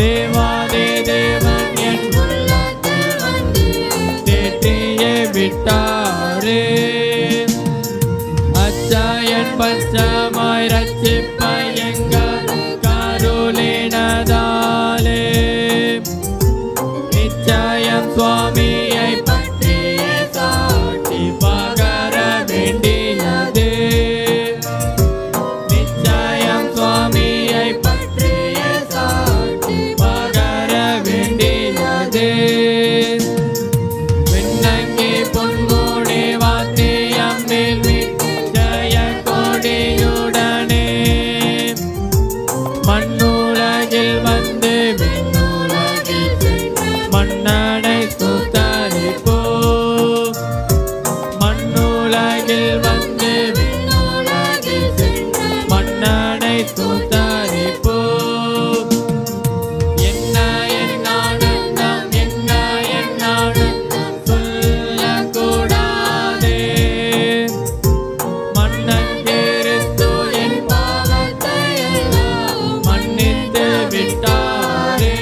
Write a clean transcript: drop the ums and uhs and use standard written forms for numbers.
தேவாதி தேவன் என் உள்ளத்தில் வந்து தேற்றியே விட்டாரே. அச்சாயன் பச்சமாய் ரட்சிப்பாய் எங்கள் கருளினதாலே நிச்சயம் சுவாமியை பற்றிய சாட்சி பகர வேண்டியது. நிச்சயம் சுவாமியை பற்றிய சாட்சி பகர வேண்டியது. விண்ணங்கி பொன்மூடி வாத்தியம் மேல் ஜெய கொடியுடனே மண்ணுலகில் வந்து விண்ணுலகில் மன்னனை ஸ்தோத்தரிப்போ. மண்ணுலகில் வந்து மன்னனை ஸ்தோத்தரிப்போ. என்ன என் ஆனந்தம், என்ன என் ஆனந்தம் சொல்லக்கூடாதே. மன்னன் கிறிஸ்து என் பாவத்தை எல்லாம் மன்னித்து விட்டாரே.